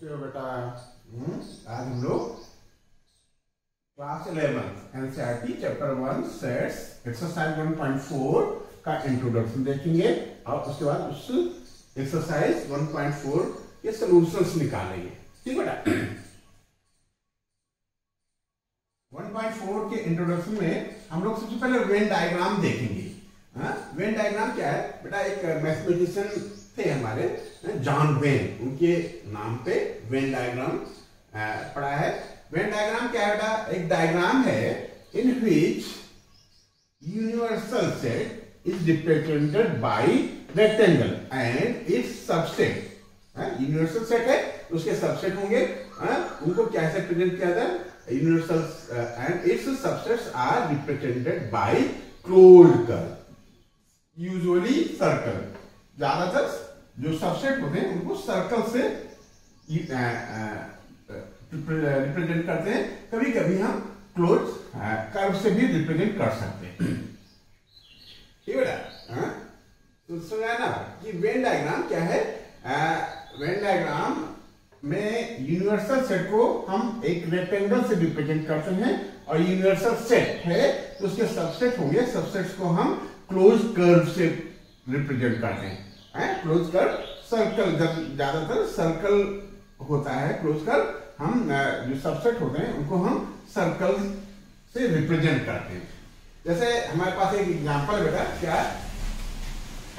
कैसे हो बेटा? आज हम लोग class 11 NCERT chapter 1 sets exercise 1.4 का इंट्रोडक्शन देखेंगे और उसके बाद उस एक्सरसाइज 1.4 के सॉल्यूशंस निकालेंगे। ठीक बेटा? 1.4 के इंट्रोडक्शन में हम लोग सबसे पहले वेन डायग्राम देखेंगे। वेन डायग्राम क्या है बेटा? एक मैथमेटिशियन थे हमारे जॉन वेन, उनके नाम पे वेन डायग्राम पढ़ा है। वेन डायग्राम क्या है बेटा? एक डायग्राम है in which universal set is represented by rectangle and its subset. Universal set है, उसके सबसेट होंगे, उनको कैसे रिप्रेजेंट किया जाए? Universal and its subsets are represented by closed curve, usually circle. ज्यादातर जो सबसेट होते हैं उनको सर्कल से रिप्रेजेंट करते हैं, कभी कभी हम क्लोज कर्व से भी रिप्रेजेंट कर सकते हैं। ठीक है बेटा? तो सुना ना कि वेन डायग्राम क्या है? वेन डायग्राम में यूनिवर्सल सेट को हम एक रेक्टेंगल से रिप्रेजेंट करते हैं और यूनिवर्सल सेट है तो उसके सबसेट होंगे, सबसेट्स को हम क्लोज कर्व से रिप्रेजेंट करते हैं। क्लोज कर्व सर्कल, जब ज्यादातर सर्कल होता है क्लोज कर्व, हम जो सबसेट होते हैं उनको हम सर्कल से रिप्रेजेंट करते हैं। जैसे हमारे पास एक एग्जांपल है बेटा, क्या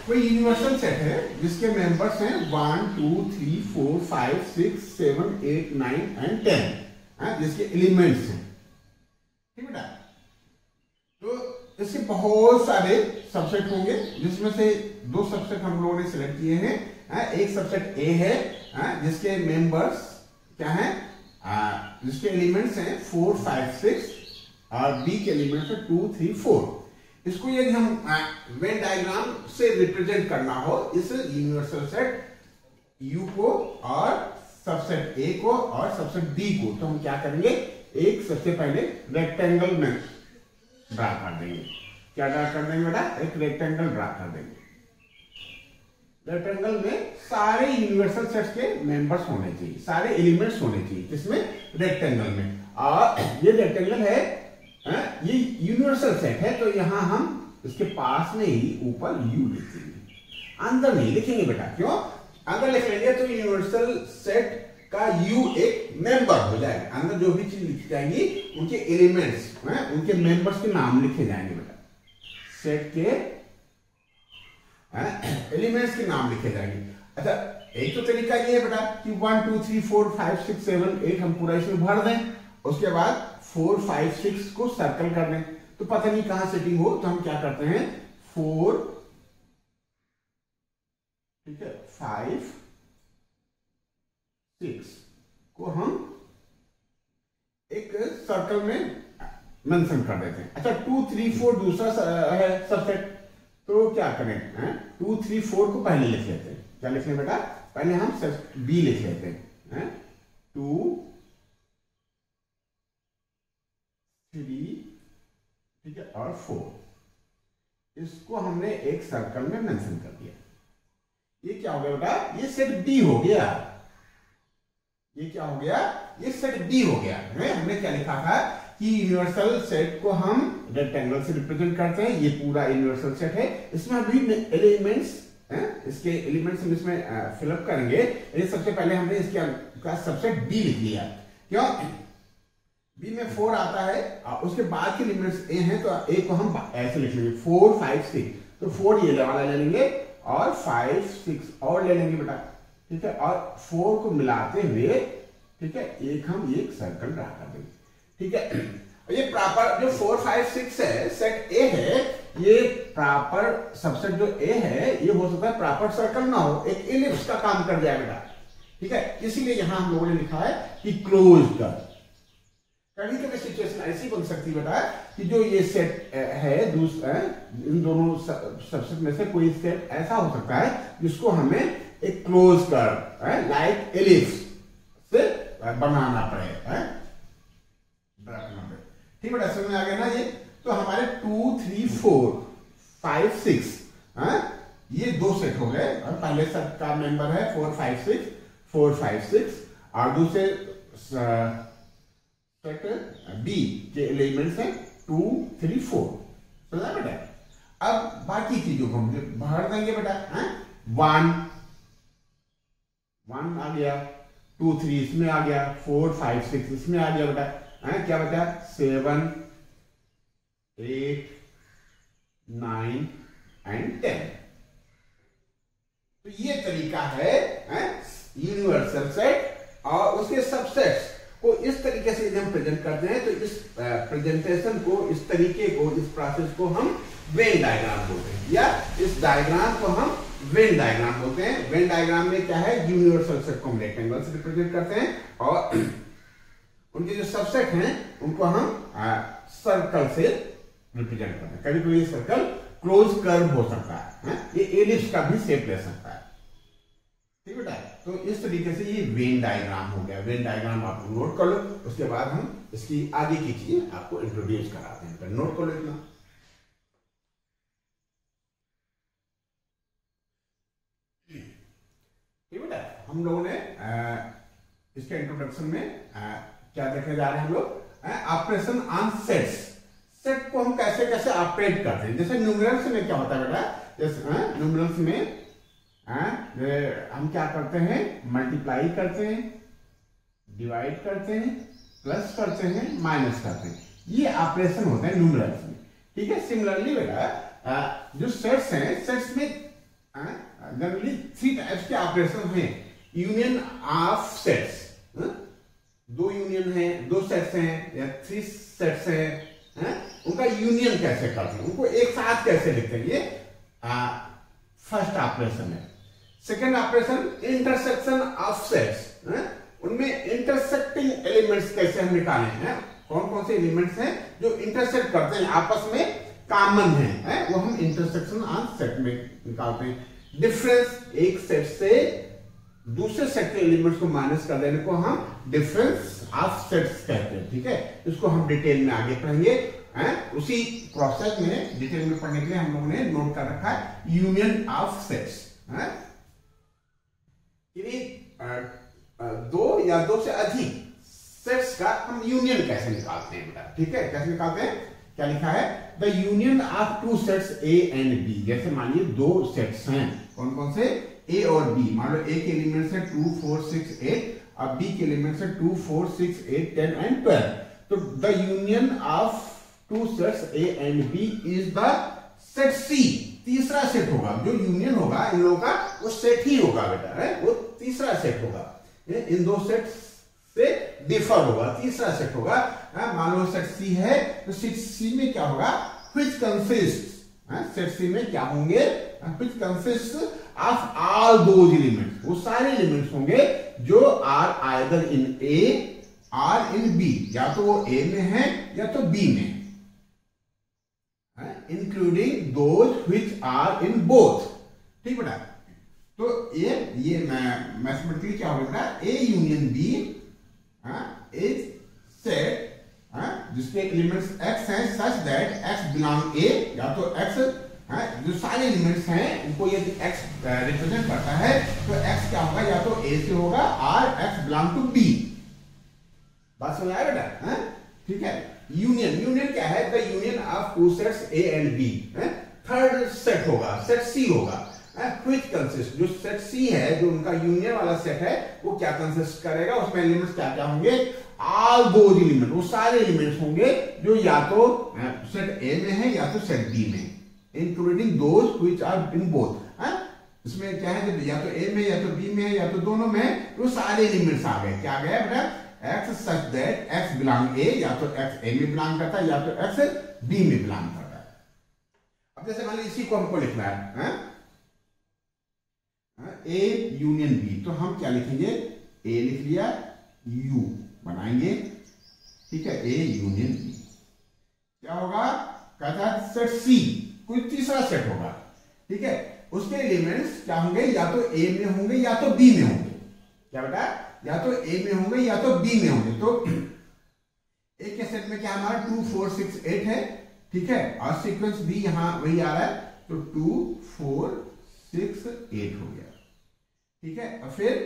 कोई यूनिवर्सल सेट है जिसके मेंबर्स हैं 1 2 3 4 5 6 7 8 9 एंड 10, जिसके एलिमेंट्स हैं। ठीक बेटा? तो इसके बहुत सारे सबसेट होंगे, जिसमें से दो सबसेट हम लोगों ने सिलेक्ट किए हैं। एक सबसेट ए है जिसके मेंबर्स क्या हैं, जिसके एलिमेंट्स हैं 4 5 6 और बी के एलिमेंट्स हैं 2 3 4। इसको यदि हम वेन डायग्राम से रिप्रेजेंट करना हो इस यूनिवर्सल सेट यू को और सबसेट ए को और सबसेट बी को, तो हम क्या करेंगे? एक सबसे पहले रेक्टेंगल में ड्रा कर देंगे। क्या ड्रा कर देंगे बेटा? एक रेक्टेंगल ड्रा कर देंगे। रेक्टेंगल में सारे यूनिवर्सल सेट्स के मेंबर्स होने चाहिए, सारे एलिमेंट्स होने चाहिए, जिसमें रेक्टेंगल में। और ये रेक्टेंगल है, ये यूनिवर्सल सेट है, तो यहां हम इसके पास में ही ऊपर यू लिखेंगे, अंदर नहीं लिखेंगे बेटा। क्यों? अंदर लिख लेंगे तो यूनिवर्सल सेट का यू एक मेंबर हो जाएगा। अंदर जो भी चीज लिखी जाएंगी उनके एलिमेंट्स, उनके मेंबर्स के नाम लिखे जाएंगे बेटा। सेट के एलिमेंट्स के नाम लिखे जाएंगे। अच्छा, एक तो तरीका ये है बेटा कि 1 2 3 4 5 6 7 8 हम पूरा इसमें भर दें, उसके बाद 4 5 6 को सर्कल कर दें, तो पता नहीं कहां सेटिंग हो, तो हम क्या करते हैं 4 ठीक है 5 6 को हम एक सर्कल में मेंशन कर देते हैं। अच्छा, 2 3 4 दूसरा है सबसेट, तो क्या करें? 2 3 4 को पहले लिख लेते हैं। क्या लिख लें बेटा? पहले हम बी लिख लेते हैं। 2 3 ठीक है और 4, इसको हमने एक सर्कल में मेंशन कर दिया। ये क्या हो गया बेटा? ये सेट बी हो गया। ये क्या हो गया? ये सेट बी हो गया। हमने क्या लिखा था कि यूनिवर्सल सेट को हम रेक्टेंगल से रिप्रेजेंट करते हैं। ये पूरा यूनिवर्सल सेट है, इसमें अभी एलिमेंट्स इसके एलिमेंट्स हम इसमें फिलअप करेंगे। ये सबसे पहले हमने इसका सबसेट बी लिख लिया। क्यों? बी में 4 आता है और उसके बाद के एलिमेंट्स ए हैं, तो ए को हम ऐसे लिख लेंगे 4 5 6, तो 4 ये वाला ले लेंगे और 5 6 और ले लेंगे बेटा। ठीक है? और 4 को मिलाते हुए ठीक है हम एक सर्कल ड्रा कर देंगे। ठीक है? ये प्रॉपर जो 4 5 6 है सेट ए है, ये प्रॉपर सबसेट जो ए है ये हो सकता है प्रॉपर सर्कल ना हो, एक इलिप्स का काम कर जाए बेटा। ठीक है? इसीलिए यहां हम लोगों ने लिखा है कि क्लोज कर्व। कभी कभी सिचुएशन ऐसी बन सकती है बेटा कि जो ये सेट है इन दोनों सबसेट में से कोई सेट ऐसा हो सकता है जिसको हमें एक क्लोज कर्व लाइक एलिप्स से बनाना पड़े। ठीक है? समझ में आ गया ना ये? तो हमारे 2 3 4 5 6 ये दो सेट हो गए। और पहले सेट का मेंबर है 4 5 6 4 5 6 और दूसरे सेट बी के एलिमेंट्स हैं 2, 3, 4। समझा बेटा? अब बाकी चीजों को हम भर देंगे बेटा। 1 आ गया, 2, 3 इसमें आ गया, 4, 5, 6 इसमें आ गया बेटा। क्या बचा? 7, 8, 9 एंड 10। तो ये तरीका है यूनिवर्सल सेट। और उसके सबसेट्स को इस तरीके से हम प्रेजेंट करते हैं, तो इस प्रेजेंटेशन को, इस तरीके को, इस प्रोसेस को हम वेन डायग्राम बोलते हैं, या इस डायग्राम को हम वेन डायग्राम बोलते हैं। वेन डायग्राम में क्या है? यूनिवर्सल सेट को हम रेक्टेंगल से रिप्रेजेंट करते हैं, और उनके जो सबसेट हैं उनको हम सर्कल से रिप्रेजेंट करते हैं। कभी कभी सर्कल क्लोज कर्व हो सकता है, ये एलिप्स का भी शेप ले सकता है। ठीक बेटा? तो इस तरीके से ये वेन डायग्राम हो गया। वेन डायग्राम आप नोट कर लो, उसके बाद हम इसकी आगे की चीजें आपको इंट्रोड्यूस कराते हैं। तो नोट कर लो इतना। ठीक बेटा? हम लोगों ने इसके इंट्रोडक्शन में क्या देखने जा रहे हैं हम लोग? Operation on sets. सेट को हम कैसे कैसे ऑपरेट करते हैं। जैसे न्यूमेरल्स में क्या होता है बेटा? जैसे न्यूमेरल्स में हम क्या करते हैं? मल्टीप्लाई करते हैं, डिवाइड करते हैं, प्लस करते हैं, माइनस करते हैं। ये ऑपरेशन होता है न्यूमेरल्स में। ठीक है? सिमिलरली बेटा जो सेट्स हैं, सेट्स में जनरली 3 टाइप्स के ऑपरेशन हैं। यूनियन ऑफ सेट्स, 2 यूनियन है, 2 सेट्स हैं या 3 सेट्स हैं, उनका यूनियन कैसे करते हैं, उनको एक साथ कैसे लिखते हैं, ये फर्स्ट ऑपरेशन है। Second operation intersection of sets, उनमें इंटरसेक्टिंग एलिमेंट्स कैसे हम निकालें हैं। कौन कौन से एलिमेंट्स हैं जो इंटरसेक्ट करते हैं, आपस में कॉमन है, वो हम इंटरसेक्शन ऑफ सेट में निकालते हैं। डिफरेंस, एक सेट से दूसरे सेट के एलिमेंट्स को माइनस कर देने को हम डिफरेंस ऑफ सेट्स कहते हैं। ठीक है? इसको हम डिटेल में आगे पढ़ेंगे। उसी प्रोसेस में डिटेल में पढ़ने के लिए हम लोगों ने नोट कर रखा है यूनियन ऑफ सेट्स। दो या दो से अधिक सेट्स का हम यूनियन कैसे निकालते हैं बेटा? ठीक है? कैसे निकालते हैं? क्या लिखा है? The union of 2 sets A and B. जैसे मानिए 2 सेट्स हैं, कौन कौन से? ए और बी। मान लो ए के एलिमेंट्स है 2, 4, 6, 8, अब बी के एलिमेंट्स है 2, 4, 6, 8, 10 एंड 12। तो the union of 2 sets A and B is the set C. तीसरा सेट होगा, जो यूनियन होगा इन लोगों का, वो सेट ही होगा बेटा, है वो तीसरा सेट होगा। इन 2 सेट्स से डिफर होगा, तीसरा सेट होगा। मान लो सेट सी है, तो सेट सी में क्या होगा? व्हिच कंसिस्ट, सेट सी में क्या होंगे? Which consist of all those elements, वो सारे एलिमेंट्स होंगे जो आर आइदर इन ए और इन बी, या तो वो ए में है या तो बी में, including those which are in both. ठीक बेटा? तो ये मैथमेटिकली क्या होगा बेटा? A union B is set जिसके एलिमेंट्स x हैं such that x belong A, या तो x जो सारे एलिमेंट्स हैं उनको यदि x रिप्रेजेंट करता है, तो x क्या होगा? या तो a से होगा और x बिलोंग टू b। बात समझ आया बेटा? ठीक है? यूनियन क्या है? The union of 2 sets a and b। Third set होगा, सेट c होगा, व्हिच कंसिस्ट, जो सेट सी है, जो उनका यूनियन वाला सेट है, वो क्या कंसिस्ट करेगा? उसमें एलिमेंट्स क्या क्या होंगे? ऑल दोज एलिमेंट, वो सारे एलिमेंट्स होंगे जो या तो सेट ए में है या तो सेट बी में, including those which are in both. इसमें क्या है? जब या तो ए में या तो बी में या तो दोनों में, वो सारे एलिमेंट्स आ गए। क्या गया बेटा? x such that x belong A, या तो x ए में बिलोंग करता है या तो x बी में बिलोंग करता है। अब जैसे मान लीजिए इसी को हमको लिखना है ए यूनियन बी, तो हम क्या लिखेंगे? ए लिख लिया, यू बनाएंगे। ठीक है? ए यूनियन बी क्या होगा? कहता है सेट सी, कोई तीसरा सेट होगा। ठीक है? उसके एलिमेंट्स क्या होंगे? या तो ए में होंगे या तो बी में होंगे। क्या बेटा? या तो ए में होंगे या तो बी में होंगे। तो ए के सेट में क्या हमारा 2, 4, 6, 8 है। ठीक है? और सीक्वेंस भी यहां वही आ रहा है, तो 2, 4, 6, 8 हो गया। ठीक है? और फिर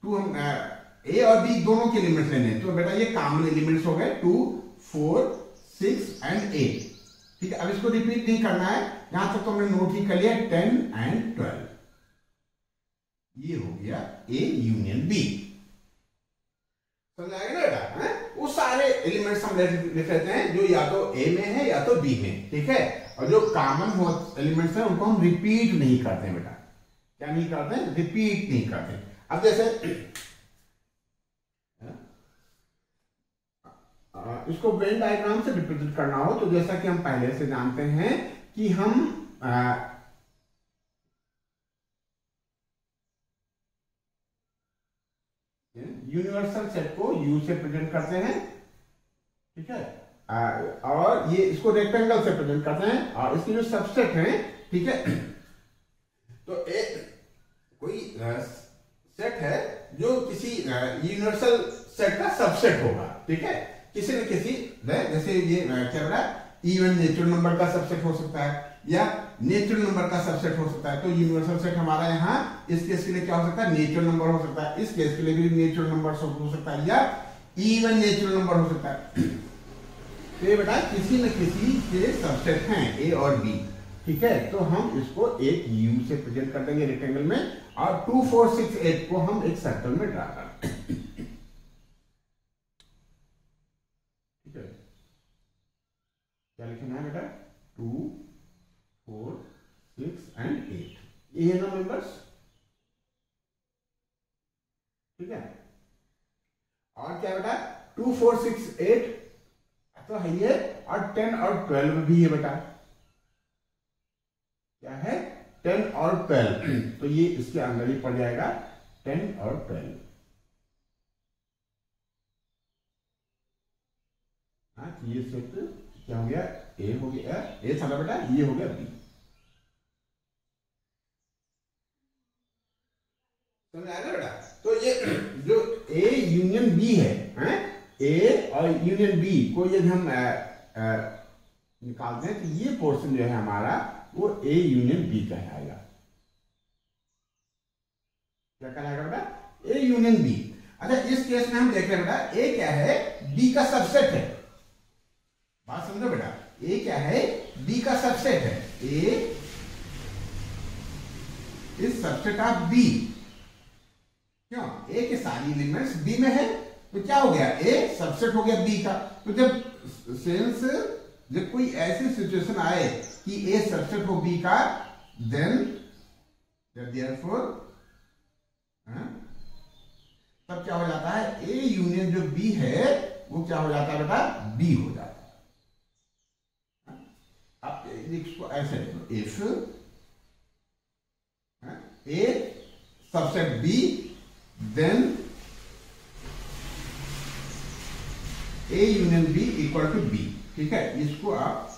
2 हम ए और बी दोनों के एलिमेंट्स लेने हैं, तो बेटा ये कॉमन एलिमेंट्स हो गए 2, 4, 6 एंड 8। ठीक है, अब इसको रिपीट नहीं करना है, यहां तक तो हमने नोट ही कर लिया 10 एंड 12। ये हो गया ए यूनियन बी। समझ आएगा ना बेटा? वो सारे एलिमेंट्स हम लिख लेते हैं जो या तो ए में है या तो बी में। ठीक है, और जो कॉमन एलिमेंट्स हैं उनको हम रिपीट नहीं करते हैं बेटा। क्या नहीं करते हैं? रिपीट नहीं करते। अब जैसे इसको वेन डायग्राम से रिप्रेजेंट करना हो तो जैसा कि हम पहले से जानते हैं कि हम यूनिवर्सल सेट को यू से प्रेजेंट करते हैं। ठीक है, और ये इसको रेक्टेंगल से प्रेजेंट करते हैं, और इसके जो सबसेट हैं, ठीक है, तो एक कोई सेट है जो किसी यूनिवर्सल सेट का सबसेट होगा। ठीक है, किसी न किसी, जैसे ये क्या बोला, इवन नेचुरल नंबर का सबसेट हो सकता है या नेचुरल नंबर का सबसेट हो सकता है। तो यूनिवर्सल सेट हमारा यहाँ इस केस के लिए क्या हो सकता है? नेचुरल नंबर हो सकता है। इस केस के लिए भी नेचुरल नंबर हो सकता है या इवन नेचुरल नंबर हो सकता है। तो ये बेटा किसी न किसी के सबसेट हैं ए और बी। ठीक है, तो हम इसको एक यू से प्रेजेंट कर देंगे रेक्टेंगल में, और 2, 4, 6, 8 को हम एक सर्कल में ड्रा कर देंगे। ठीक है, क्या लिखना है बेटा? 2, 4, 6 एंड 8, ये है ना मेंबर्स। ठीक है, और क्या बेटा? 2, 4, 6, 8 तो है ये, और 10 और 12 भी है बेटा। क्या है? 10 और 12, तो ये इसके अंदर ही पड़ जाएगा 10 और 12। हाँ, ये सेट क्या हो गया? ए हो गया, ए था ना बेटा, ये हो गया बी। समझ आया ना बेटा? तो ये जो ए यूनियन बी है, ए और यूनियन बी को यदि हम निकालते हैं तो ये पोर्शन जो है हमारा वो ए यूनियन बी कहलाएगा। क्या कहलाएगा बेटा? A union B. अच्छा, इस केस में हम देख रहे हैं बेटा, ए क्या है? बी का सबसेट है। बात समझो बेटा, ए क्या है? बी का सबसेट है। ए इज सबसेट ऑफ बी। क्यों? ए के सारी एलिमेंट्स बी में है, तो क्या हो गया? ए सबसेट हो गया बी का। तो जब कोई ऐसी सिचुएशन आए कि ए सबसेट हो बी का, देन देयरफॉर तब क्या हो जाता है? ए यूनियन जो बी है वो क्या हो जाता है बेटा? बी हो जाता है। अब इसको ऐसे देखो, if A subset B then A union B equal to B. ठीक है, इसको आप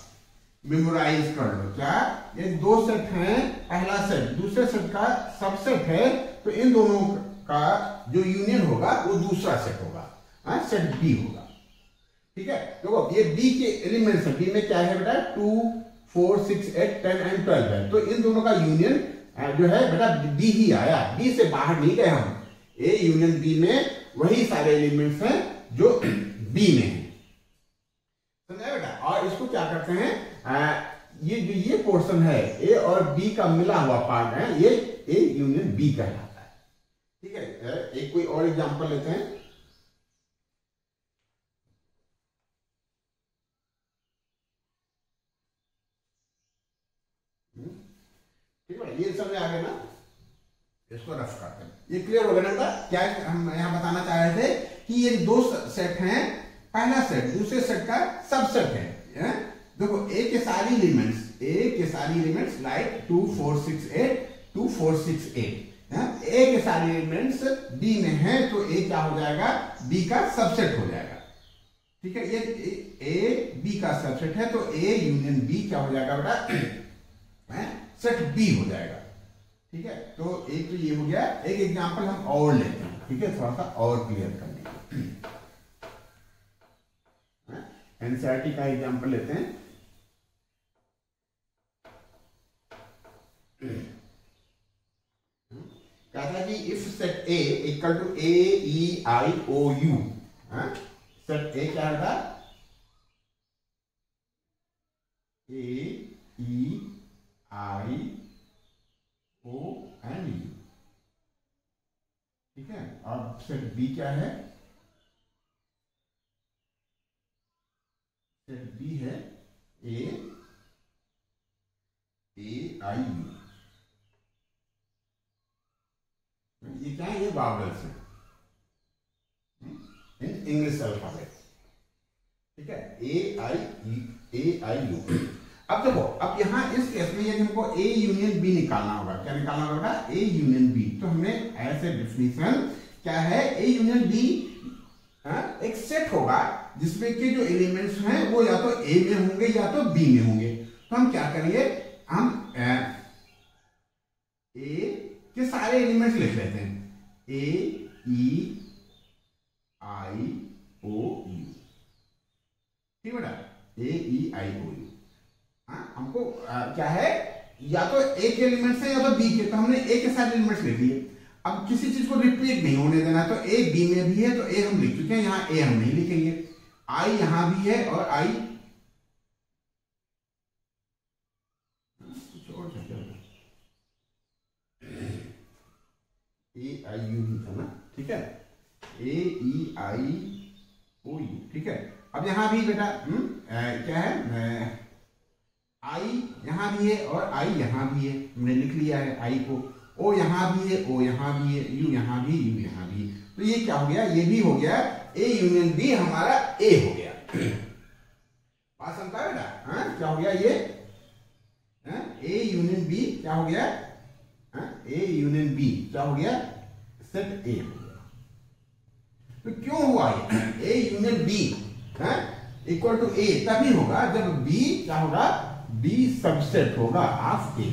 मेमोराइज कर लो। क्या? ये दो सेट हैं, पहला सेट दूसरे सेट का सबसेट है, तो इन दोनों का जो यूनियन होगा वो दूसरा सेट होगा, सेट बी होगा। ठीक है, देखो ये बी के एलिमेंट्स है। बी में क्या है बेटा? 2, 4, 6, 8, 10 एंड 12 है। तो इन दोनों का यूनियन जो है बेटा बी ही आया, बी से बाहर नहीं गए हम। ए यूनियन बी में वही सारे एलिमेंट्स हैं जो बी में है। समझा बेटा? और इसको क्या करते हैं, ये जो ये पोर्शन है ए और बी का मिला हुआ पार्ट है, ये ए यूनियन बी कहलाता है। ठीक है, एक कोई और एग्जांपल लेते हैं। ठीक है, ये समझ आ गया ना? इसको रफ करते हैं, ये क्लियर हो गया ना? क्या हम यहां बताना चाह रहे थे कि ये दो सेट हैं, पहला सेट दूसरे सेट का सबसेट है। देखो ए के सारी एलिमेंट्स लाइक 2, 4, 6, 8, 2, 4, 6, 8, ए के सारे एलिमेंट्स बी में है, तो ए क्या हो जाएगा? बी का सबसेट हो जाएगा। ठीक है, ये ए बी का सबसेट है, तो ए यूनियन बी क्या हो जाएगा बेटा? सेट बी हो जाएगा। ठीक है, तो एक तो ये हो गया। एक एग्जांपल हम और लेते हैं, ठीक है, थोड़ा सा और क्लियर करने के लिए। एनसीईआरटी का एग्जांपल लेते हैं। क्या कहता है कि if set A equal to A E I O U, set A क्या होगा, ए E I O and you, ठीक है। और सेट बी क्या है, सेट बी है ए आई यू, ये क्या है, ये वावल्स है इन इंग्लिश अल्फाबेट, ठीक है, ए आई यू। अब देखो, अब यहां इस केस में यदि हमको ए यूनियन बी निकालना होगा, क्या निकालना होगा, ए यूनियन बी, तो हमने ऐसे डेफिनेशन क्या है, ए यूनियन बी एक सेट होगा जिसमें के जो एलिमेंट्स हैं वो या तो ए में होंगे या तो बी में होंगे। तो हम क्या करेंगे, हम ए के सारे एलिमेंट्स लिख लेते हैं, ए ई आई ओ यू, ठीक बेटा, ए ई आई ओ यू। हमको क्या है, या तो ए के एलिमेंट्स है या तो बी के, तो हमने ए के सारे एलिमेंट्स लिख लिए। अब किसी चीज को रिपीट नहीं होने देना, तो ए बी में भी है तो ए हम लिख चुके हैं, यहां ए हम नहीं लिखेंगे, आई यहां भी है और आई ए आई यू ही था ना, ठीक है, ए ई आई ओ यू, ठीक है। अब यहां भी बेटा क्या है, आई यहां भी है और आई यहां भी है, हमने लिख लिया है आई को, ओ यहां भी है, ओ यहां भी है, यू यहां भी, यू यहां भी। तो ये क्या हो गया, ये भी हो गया, ए यूनियन बी हमारा ए हो गया। बात समझता है बेटा, क्या हो गया ये, ए यूनियन बी क्या हो गया, ए यूनियन बी क्या हो गया, सेट ए हो गया। तो क्यों हुआ ये, A union B equal to A तभी होगा जब बी क्या होगा, बी सबसेट होगा ऑफ ए।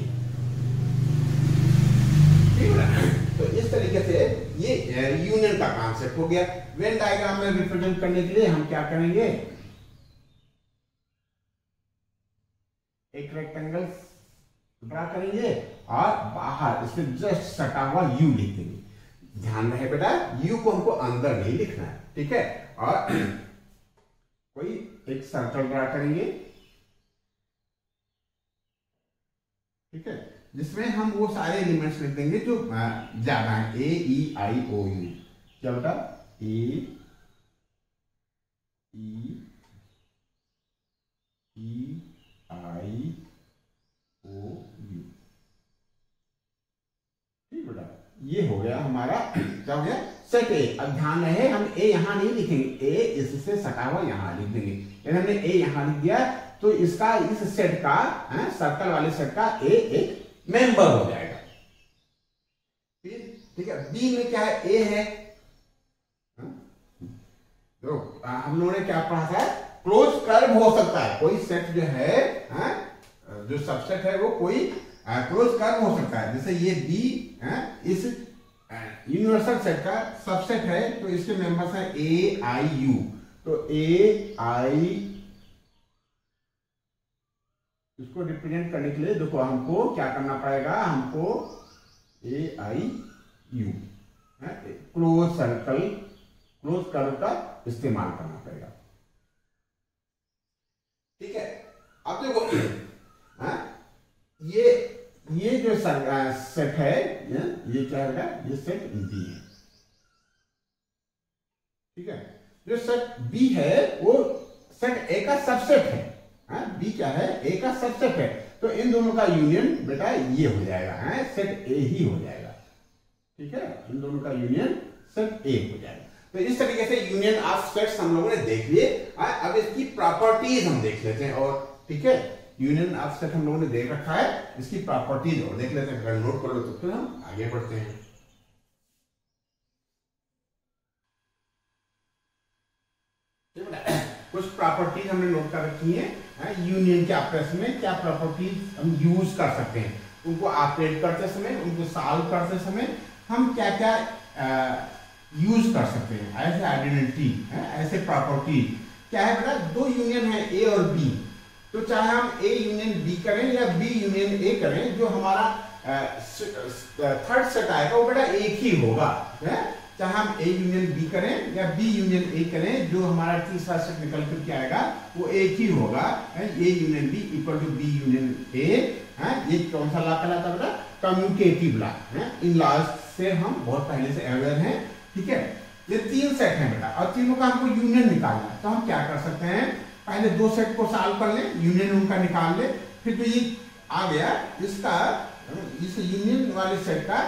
तो इस तरीके से ये यूनियन का कॉन्सेप्ट हो गया। वेन डायग्राम में रिप्रेजेंट करने के लिए हम क्या करेंगे, एक रेक्टेंगल ड्रा करेंगे और बाहर इससे जस्ट सटा हुआ यू लिख देंगे। ध्यान रहे बेटा, यू को हमको अंदर नहीं लिखना है, ठीक है। और कोई एक सर्कल ड्रा करेंगे, ठीक है, जिसमें हम वो सारे एलिमेंट्स लिख देंगे जो ज्यादा है, ए ई आई ओ यू, क्या बेटा, ए ई आई ओ यू, ठीक बेटा, ये हो गया हमारा क्या हो गया, सेट ए। अब ध्यान रहे, हम ए यहां नहीं लिखेंगे, ए इससे सटा हुआ यहां लिख देंगे। यदि हमने ए यहां लिख दिया तो इसका, इस सेट का, सर्कल वाले सेट का ए एक मेंबर हो जाएगा, ठीक है। बी में क्या है, ए है, तो हम लोगों ने क्या पढ़ा था, क्लोज कर्व हो सकता है, कोई सेट जो है, जो सबसेट है वो कोई क्लोज कर्व हो सकता है। जैसे ये बी इस यूनिवर्सल सेट का सबसेट है, तो इसके मेंबर्स है ए आई यू, तो ए आई, इसको रिप्रेजेंट करने के लिए देखो हमको क्या करना पड़ेगा, हमको ए आई यू क्लोज सर्कल, क्लोज कर्व का इस्तेमाल करना पड़ेगा, ठीक है। अब देखो ये जो सेट है, ये क्या है, ये सेट बी है, ठीक है। जो सेट बी है वो सेट ए का सबसेट है, बी क्या है, ए का सबसेट है, तो इन दोनों का यूनियन बेटा ये हो जाएगा, सेट ए ही हो जाएगा, ठीक है। इन दोनों का यूनियन सेट ए हो जाएगा। तो इस तरीके से यूनियन ऑफ सेट्स हम लोगों ने देख लिए। अब इसकी प्रॉपर्टीज हम देख लेते हैं, और ठीक है, यूनियन ऑफ सेट हम लोगों ने देख रखा है, इसकी प्रॉपर्टीज और देख लेते हैं। अगर नोट कर लो तो फिर हम आगे बढ़ते हैं। कुछ प्रॉपर्टीज हमने नोट कर रखी है, यूनियन के ऑपरेशन में क्या प्रॉपर्टीज हम यूज कर सकते हैं, उनको ऑपरेट करते समय, उनको सॉल्व करते समय हम क्या क्या यूज कर सकते हैं, ऐसे आइडेंटिटी, ऐसे प्रॉपर्टी क्या है बेटा। दो यूनियन है ए और बी, तो चाहे हम ए यूनियन बी करें या बी यूनियन ए करें, जो हमारा थर्ड सेट आएगा वो बेटा एक ही होगा, चाहे हम ए यूनियन बी करें या बी यूनियन ए करें, जो हमारा तीसरा सेट निकल कर के आएगा वो एक ही होगा, A union B equal to B union A. ये कौन सा लॉ कहलाता है बेटा? Commutative law. इन लॉज से हम बहुत पहले से अवेयर हैं, ठीक है। ये तीन सेट हैं बेटा और तीनों का हमको यूनियन निकालना है, तो हम क्या कर सकते हैं, पहले दो सेट को सॉल्व कर लें, यूनियन उनका निकाल ले, फिर जो ये आ गया इसका, इस यूनियन वाले सेट का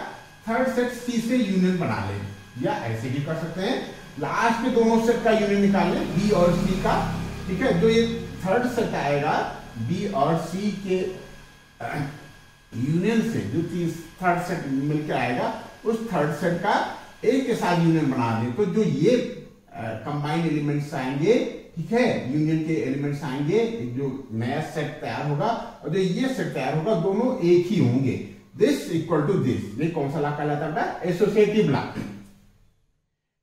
थर्ड सेट सी से यूनियन बना ले, या ऐसे भी कर सकते हैं लास्ट में दोनों सेट का यूनियन निकाल लें बी और सी का, ठीक है। जो ये थर्ड सेट आएगा बी और सी के यूनियन से जो थर्ड सेट मिलकर आएगा उस थर्ड सेट का ए के साथ यूनियन बना दें, तो जो ये कंबाइंड एलिमेंट्स आएंगे, ठीक है, यूनियन के एलिमेंट्स आएंगे, जो नया सेट तैयार होगा और जो ये सेट तैयार होगा दोनों एक ही होंगे। दिस इक्वल टू दिस, ये कौन सा लॉ कहलाता है? एसोसिएटिव लॉ,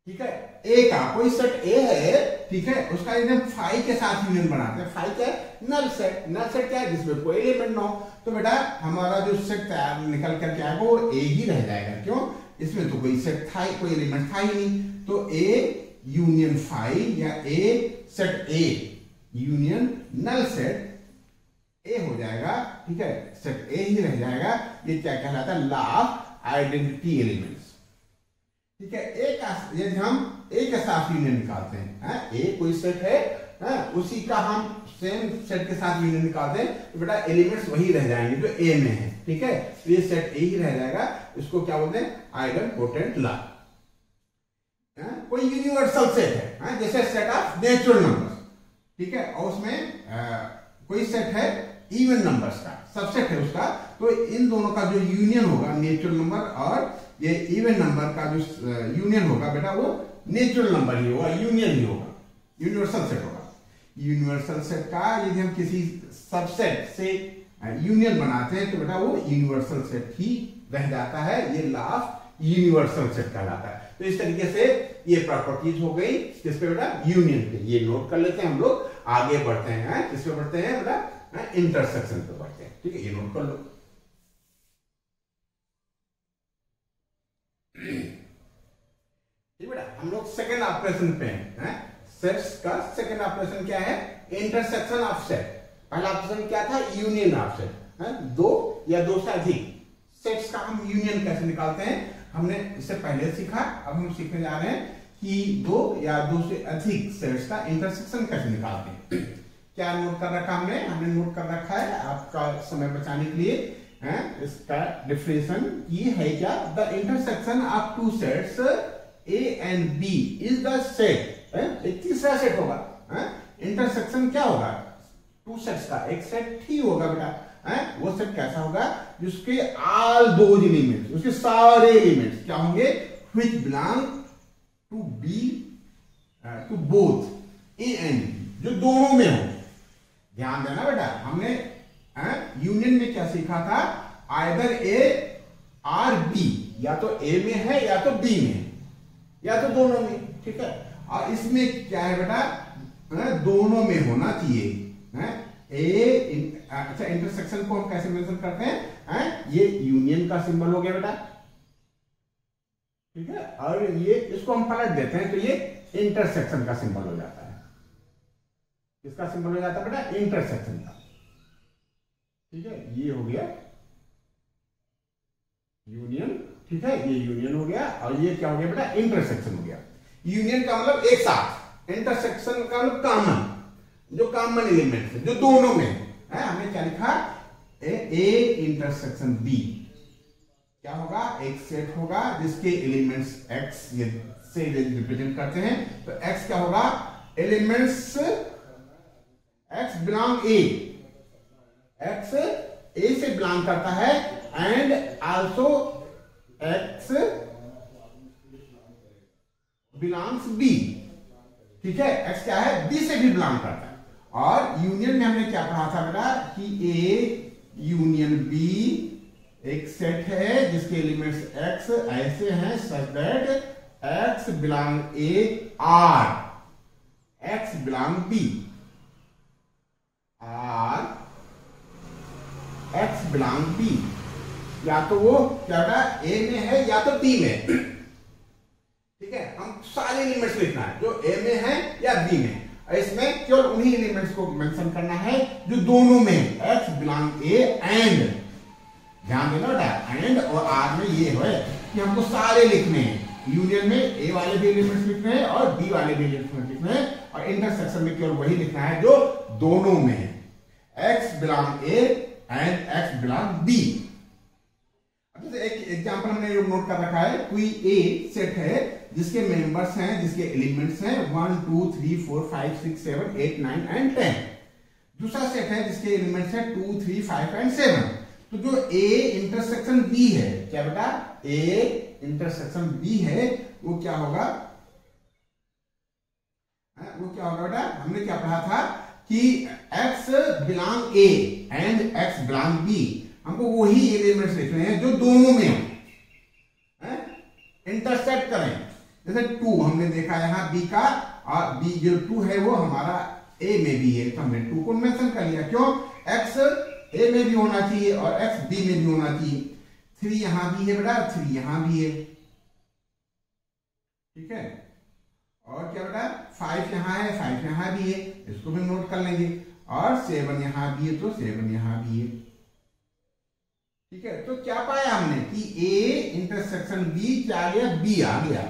ठीक है। ए का कोई सेट ए है, ठीक है, उसका एकदम फाई के साथ यूनियन बनाते हैं। फाई क्या है? Null set. नल सेट क्या है? जिसमें कोई एलिमेंट ना हो। तो बेटा हमारा जो सेट तैयार निकल करके आएगा वो ए ही रह जाएगा, क्यों? इसमें तो कोई सेट था, कोई एलिमेंट था ही नहीं, तो ए यूनियन फाई या A set A union null set A हो जाएगा, ठीक है, सेट ए ही रह जाएगा। ये क्या कहलाता है? लॉ ऑफ आइडेंटिटी एलिमेंट्स, ठीक है। ए का यदि हम ए के साथ यूनियन निकालते हैं, ए कोई सेट है, उसी का हम सेम सेट के साथ यूनियन निकालते हैं, तो बेटा एलिमेंट्स वही रह जाएंगे जो ए में है, ठीक है। तो ये सेट ए ही रह जाएगा, इसको क्या बोलते हैं? आइडेंपोटेंट लॉ। कोई यूनिवर्सल सेट है, जैसे सेट ऑफ नेचुरल नंबर्स, ठीक है, और उसमें कोई सेट है इवन नंबर्स का, सबसेट है उसका, तो इन दोनों का जो यूनियन होगा नेचुरल नंबर और ये इवन नंबर का जो यूनियन होगा बेटा वो नेचुरल नंबर ही होगा, यूनियन ही होगा, यूनिवर्सल सेट होगा। यूनिवर्सल सेट का यदि हम किसी सबसेट से यूनियन बनाते हैं तो बेटा वो यूनिवर्सल सेट ही रह जाता है, ये लॉ ऑफ यूनिवर्सल सेट कहलाता है। तो इस तरीके से ये प्रॉपर्टीज हो गई किस पे बेटा? यूनियन पे। ये नोट कर लेते हैं हम लोग, आगे बढ़ते हैं, किस पे बढ़ते हैं बेटा? इंटरसेक्शन पे बढ़ते हैं, ठीक है, ये नोट कर लो। ठीक बेटा, हम लोग सेकेंड ऑपरेशन पे हैं। सेट्स का सेकेंड ऑपरेशन क्या है? Intersection of set. पहला ऑपरेशन क्या था? Union of set. दो या दो से अधिक सेट्स का हम यूनियन कैसे निकालते हैं हमने इससे पहले सीखा, अब हम सीखने जा रहे हैं कि दो या दो से अधिक सेट्स का इंटरसेक्शन कैसे निकालते हैं। क्या नोट कर रखा हमने नोट कर रखा है आपका समय बचाने के लिए, इसका डिफिनेशन ये है क्या? The intersection of two sets A and B is the set. एक तीसरा सेट होगा, इंटरसेक्शन क्या होगा? टू सेट्स का एक सेट ही होगा बेटा, वो सेट कैसा होगा? जिसके ऑल दोज एलिमेंट्स, उसके सारे एलिमेंट्स क्या होंगे? Which belong to B to both A and B, जो दोनों में हो। ध्यान देना बेटा, हमने यूनियन में क्या सीखा था? आइदर ए और बी, या तो ए में है या तो बी में है या तो दोनों में, ठीक है। और इसमें क्या है बेटा? दोनों में होना चाहिए। अच्छा, इंटरसेक्शन को हम कैसे मेंशन करते हैं? ये यूनियन का सिंबल हो गया बेटा, ठीक है, और ये इसको हम पलट देते हैं तो ये इंटरसेक्शन का सिंबल हो जाता है। किसका सिंबल हो जाता है बेटा? इंटरसेक्शन का, ठीक है। ये हो गया यूनियन, ठीक है, ये यूनियन हो गया, और ये क्या हो गया बेटा? इंटरसेक्शन हो गया। यूनियन का मतलब एक साथ, इंटरसेक्शन का मतलब कॉमन, जो कॉमन एलिमेंट है जो दोनों में है। हमने क्या लिखा? ए इंटरसेक्शन बी क्या होगा? एक सेट होगा जिसके एलिमेंट्स एक्स से रिप्रेजेंट करते हैं, तो एक्स क्या होगा? Elements x belong A, x A से बिलोंग करता है, and also x belongs B, ठीक है। एक्स क्या है? बी से भी बिलोंग करता है। और यूनियन में हमने क्या पढ़ा था बेटा? कि ए यूनियन बी एक सेट है जिसके एलिमेंट्स एक्स ऐसे हैं such that x belong A or x belong B, or x belong B, या तो वो क्या बेटा ए में है या तो बी में, ठीक है। हम सारे एलिमेंट्स लिखना है जो ए में है या बी में, इसमें केवल उन्हीं एलिमेंट्स को मेंशन करना है जो दोनों में x बिलोंग ए एंड, ध्यान देना बेटा एंड और आर में ये है कि हमको सारे लिखने हैं, यूनियन में ए वाले भी एलिमेंट्स लिखने हैं और बी वाले भी एलिमेंट्स लिखने हैं और इंटरसेक्शन में केवल वही लिखना है जो दोनों में है, x belong A and x belong B. जैसे एक एग्जांपल हमने नोट कर रखा है, कोई ए सेट है जिसके मेंबर्स हैं, जिसके एलिमेंट्स हैं 1 2 3 4 5 6 7 8 9 एंड 10। दूसरा सेट है जिसके एलिमेंट्स हैं 2 3 5 एंड 7। तो जो ए इंटरसेक्शन बी है, क्या बेटा ए इंटरसेक्शन बी है, वो क्या होगा, वो क्या होगा बेटा, हमने क्या पढ़ा था कि x belong A and x belong B, हमको वही एलिमेंट्स लिखने हैं जो दोनों में है, इंटरसेक्ट करें। जैसे 2 हमने देखा यहाँ बी का, और बी जो 2 है वो हमारा ए में भी है, तो हमने 2 को मेंशन कर लिया। क्यों, x ए में भी होना चाहिए और x बी में भी होना चाहिए। 3 यहां भी है बेटा, 3 यहां भी है, ठीक है। और क्या बेटा 5 यहां है, 5 यहां भी है, इसको भी नोट कर लेंगे। और 7 यहां भी है तो 7 यहां भी है, ठीक है। तो क्या पाया हमने कि ए इंटरसेक्शन बी क्या आ गया, बी आ गया।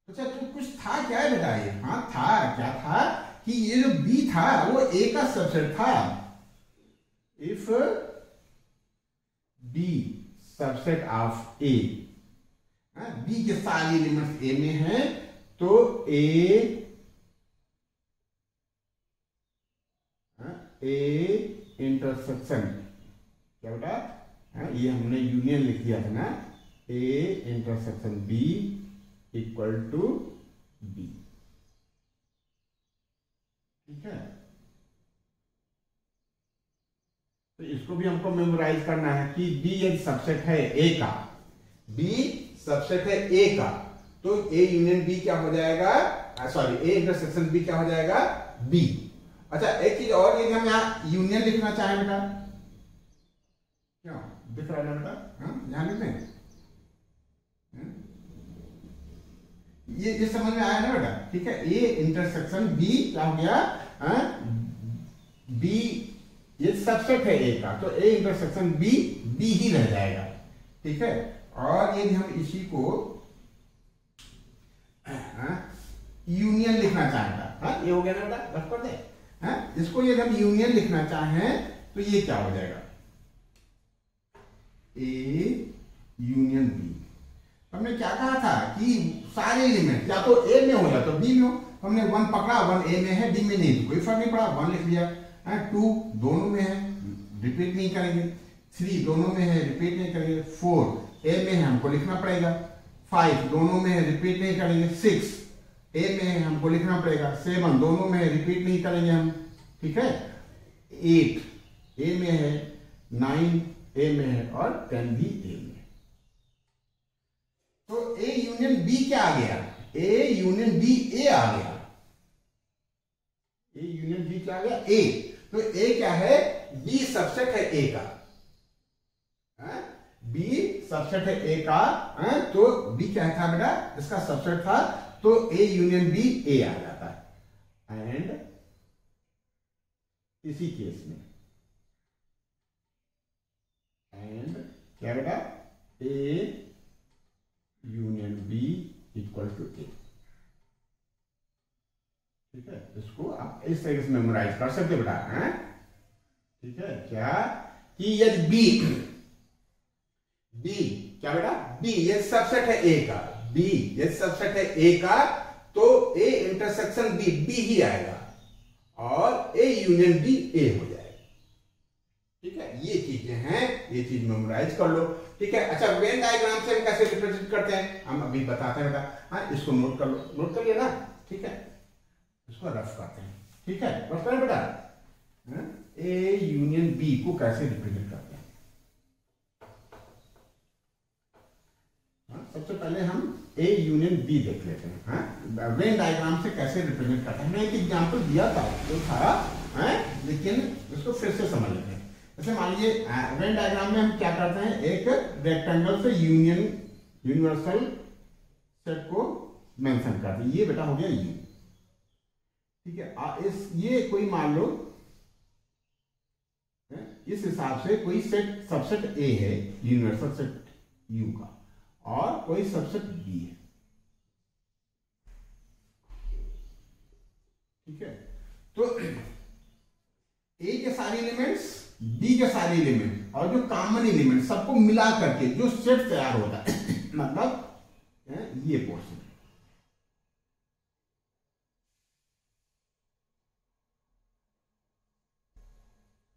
अच्छा तो कुछ था क्या है बेटा ये, हाँ था, क्या था कि ये जो बी था वो ए का सबसेट था। If B subset of A, B के सारे एलिमेंट्स ए में हैं तो ए इंटरसेक्शन, क्या बेटा ये हमने यूनियन लिख दिया था ना, A intersection B equal to B, ठीक है। तो इसको भी हमको मेमोराइज करना है कि बी एक सबसेट है ए का, बी सबसेट है ए का, तो ए यूनियन बी क्या हो जाएगा, सॉरी ए इंटरसेक्शन बी क्या हो जाएगा, बी। अच्छा एक चीज और, यदि हम यहाँ यूनियन लिखना चाहें बेटा, क्यों दिख रहा है ना बेटा, यहां लिख दें, ये समझ में आया ना बेटा, ठीक है। ए इंटरसेक्शन बी क्या हो गया, बी ये सबसेट है ए का, तो ए इंटरसेक्शन बी बी ही रह जाएगा, ठीक है। और यदि हम इसी को यूनियन लिखना चाहेंगे, ये हो गया ना बेटा, रख कर दे, इसको यदि हम यूनियन लिखना चाहें तो ये क्या हो जाएगा, ए यूनियन बी। हमने क्या कहा था कि सारे एलिमेंट या तो ए में हो या तो बी में हो, हमने 1 पकड़ा, 1 ए में है बी में नहीं, कोई फर्क नहीं पड़ा, 1 लिख लिया। 2 दोनों में है, रिपीट नहीं करेंगे। 3 दोनों में है, रिपीट नहीं करेंगे। 4 ए में है, हमको लिखना पड़ेगा। 5 दोनों में है, रिपीट नहीं करेंगे। 6 ए में है, हमको लिखना पड़ेगा। 7 दोनों में है, रिपीट नहीं करेंगे हम, ठीक है। 8 ए में है, 9 ए में है और 10 भी ए में। तो ए यूनियन बी क्या आ गया, ए यूनियन बी ए आ गया, ए यूनियन बी क्या आ गया, ए। तो ए क्या है, बी सबसेट है ए का, बी सबसेट है ए का, तो बी क्या था बेटा, इसका सबसेट था, तो ए यूनियन बी ए आ जाता है। एंड इसी केस में एंड क्या बेटा, A union B equal to A, ठीक है। इसको आप इस तरीके से मेमोराइज कर सकते बेटा, ठीक है। क्या कि यदि बी क्या बेटा, बी ये सबसेट है ए का, बी ये सबसेट है ए का, तो ए इंटरसेक्शन बी बी ही आएगा और ए यूनियन बी ए हो जाएगा, ठीक है। ये चीजें हैं, ये चीज मेमोराइज कर लो, ठीक है। अच्छा वेन डायग्राम से हम कैसे रिप्रेजेंट करते हैं हम अभी बताते हैं बेटा, इसको नोट कर लो, नोट कर लिया ना, ठीक है। इसको रफ करते हैं, ठीक है, रफ करें बेटा। ए यूनियन बी को कैसे रिप्रेजेंट करते हैं, सबसे पहले हम ए यूनियन बी देख लेते हैं। वेन डायग्राम से कैसे रिप्रेजेंट करते हैं, मैंने एक एग्जांपल दिया था जो था, लेकिन इसको फिर से समझ लेते हैं। जैसे मान लीजिए वेन डायग्राम में हम क्या करते हैं, एक रेक्टेंगल से यूनिवर्सल सेट को मेंशन करते हैं। ये बेटा हो गया यू, ठीक है। ये कोई मान लो इस हिसाब से कोई सेट सबसेट ए है यूनिवर्सल सेट यू का, और कोई सबसेट बी है, ठीक है। तो ए के सारे एलिमेंट्स, बी के सारे एलिमेंट और जो कॉमन एलिमेंट सबको मिला करके जो सेट तैयार होता है मतलब ये पोर्शन,